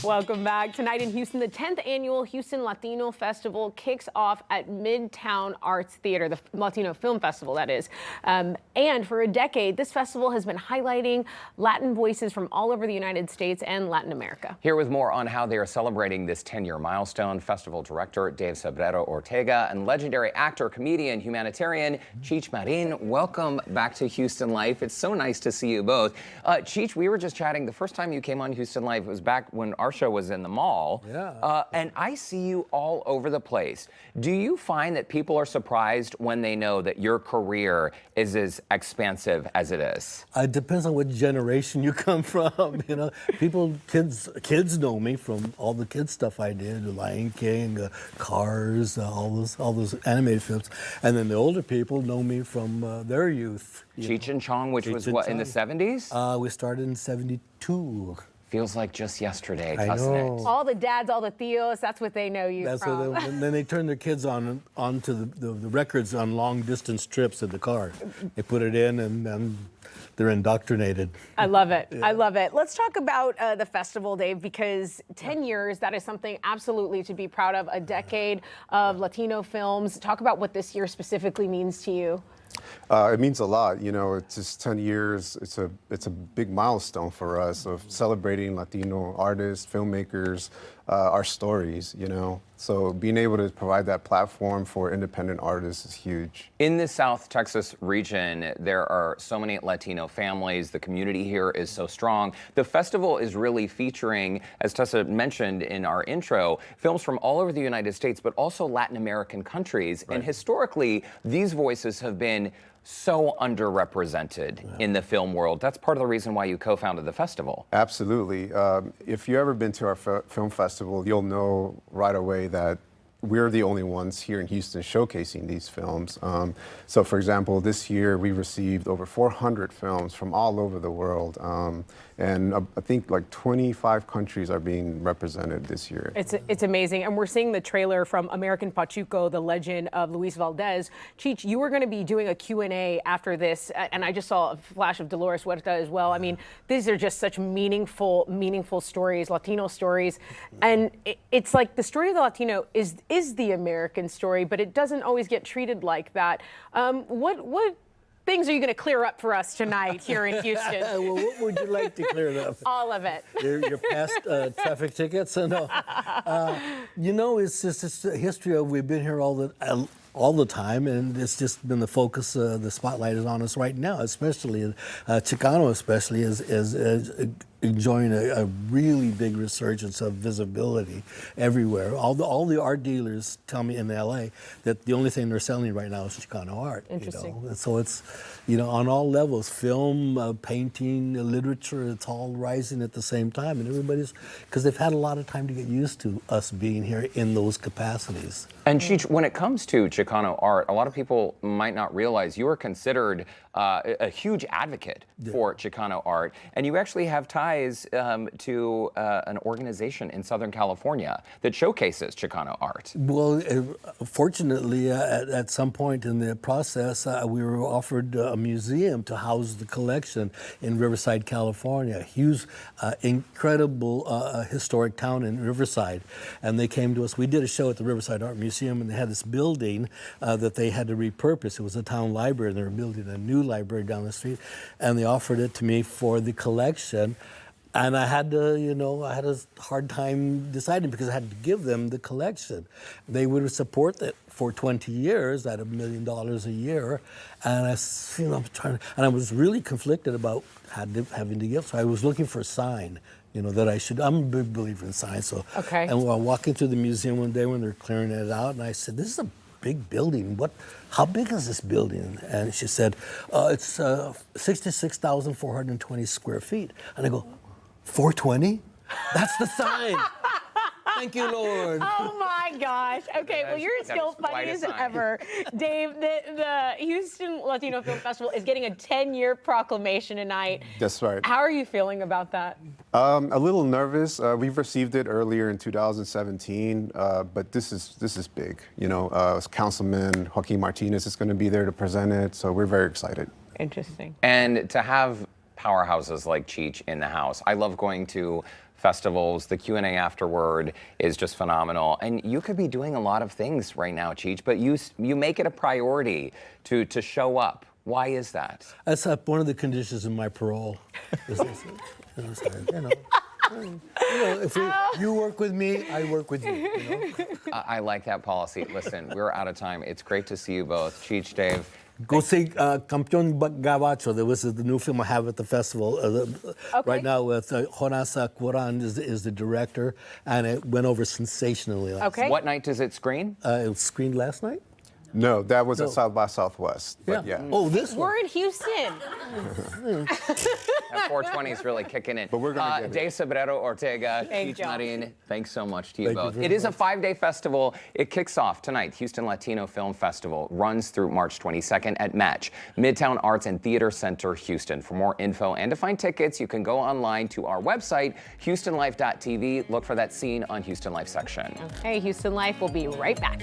Welcome back. Tonight in Houston, the 10th annual Houston Latino Festival kicks off at Midtown Arts Theater, the Latino Film Festival, that is. And for a decade, this festival has been highlighting Latin voices from all over the United States and Latin America. Here with more on how they are celebrating this 10-year milestone, festival director Dave Sobrero Ortega and legendary actor, comedian, humanitarian Cheech Marin. Welcome back to Houston Life. It's so nice to see you both. Cheech, we were just chatting. The first time you came on Houston Life was back when our show was in the mall. Yeah. And I see you all over the place. Do you find that people are surprised when they know that your career is as expansive as it is? It depends on what generation you come from. You know, kids know me from all the kids stuff I did, The Lion King, Cars, all those animated films, and then the older people know me from their youth. Cheech and Chong, which was what, in the 70s? We started in '72. Feels like just yesterday, I doesn't know. it? All the dads, all the Theos, that's what they know you from. And then they turn their kids onto the records on long distance trips in the car. They put it in and then they're indoctrinated. I love it. Yeah. I love it. Let's talk about the festival, Dave, because 10 years, that is something absolutely to be proud of. A decade of Latino films. Talk about what this year specifically means to you. It means a lot. You know, it's just 10 years. It's a big milestone for us of celebrating Latino artists, filmmakers, our stories, you know. So being able to provide that platform for independent artists is huge. In the South Texas region, there are so many Latino families. The community here is so strong. The festival is really featuring, as Tessa mentioned in our intro, films from all over the United States, but also Latin American countries. Right. And historically, these voices have been so underrepresented in the film world. That's part of the reason why you co-founded the festival. Absolutely. If you've ever been to our film festival, you'll know right away that we're the only ones here in Houston showcasing these films. So for example, this year we received over 400 films from all over the world. And I think like 25 countries are being represented this year. It's amazing. And we're seeing the trailer from American Pachuco, the legend of Luis Valdez. Cheech, you were going to be doing a Q&A after this, and I just saw a flash of Dolores Huerta as well. I mean, these are just such meaningful stories, Latino stories. And it's like the story of the Latino is the American story, but it doesn't always get treated like that. What things are you going to clear up for us tonight here in Houston? Well, what would you like to clear up? All of it. Your past traffic tickets? No. You know, it's just a history of we've been here all the time, and it's just been the focus. The spotlight is on us right now, especially Chicano, especially is enjoying a really big resurgence of visibility everywhere. All the art dealers tell me in LA that the only thing they're selling right now is Chicano art. Interesting. You know? So it's, you know, on all levels, film, painting, literature, it's all rising at the same time. And everybody's, because they've had a lot of time to get used to us being here in those capacities. And Cheech, when it comes to Chicano art, a lot of people might not realize you are considered a huge advocate for Chicano art, and you actually have ties to an organization in Southern California that showcases Chicano art. Well, fortunately, at some point in the process, we were offered a museum to house the collection in Riverside, California, a huge, incredible historic town in Riverside. And they came to us. We did a show at the Riverside Art Museum, and they had this building that they had to repurpose. It was a town library, and they were building a new library down the street, and they offered it to me for the collection. And I had to, you know, I had a hard time deciding because I had to give them the collection. They would support it for 20 years at $1 million a year. And I was really conflicted about having to give. So I was looking for a sign, you know, that I'm a big believer in signs. So, okay. And while walking through the museum one day when they're clearing it out, and I said, this is a big building. How big is this building? And she said, it's 66,420 square feet. And I go, 420? That's the sign. Thank you, Lord. Oh my gosh. Okay, well, you're still funny as ever. Dave, the Houston Latino Film Festival is getting a 10-year proclamation tonight. That's right. How are you feeling about that? A little nervous. We've received it earlier in 2017, but this is big. You know, Councilman Joaquin Martinez is going to be there to present it, so we're very excited. Interesting. And to have powerhouses like Cheech in the house. I love going to festivals. The Q&A afterward is just phenomenal. And you could be doing a lot of things right now, Cheech, but you make it a priority to show up. Why is that? That's one of the conditions in my parole. If you work with me, I work with you. I like that policy. Listen, we're out of time. It's great to see you both. Cheech, Dave. Go see Campeón Gabacho. This is the new film I have at the festival right now with Jonas Cuarón is the director, and it went over sensationally last night. What night does it screen? It was screened last night. No, that was at South by Southwest. But Yeah. Oh, this one. We're in Houston. That 420 is really kicking in. But we're gonna get it. Dave Sobrero Ortega, Thank Cheech you. Marin, thanks so much to you Thank you both. very It is a much. 5-day festival. It kicks off tonight. Houston Latino Film Festival runs through March 22nd at Match, Midtown Arts and Theater Center, Houston. For more info and to find tickets, you can go online to our website, HoustonLife.tv. Look for that scene on Houston Life section. Hey, Houston Life will be right back.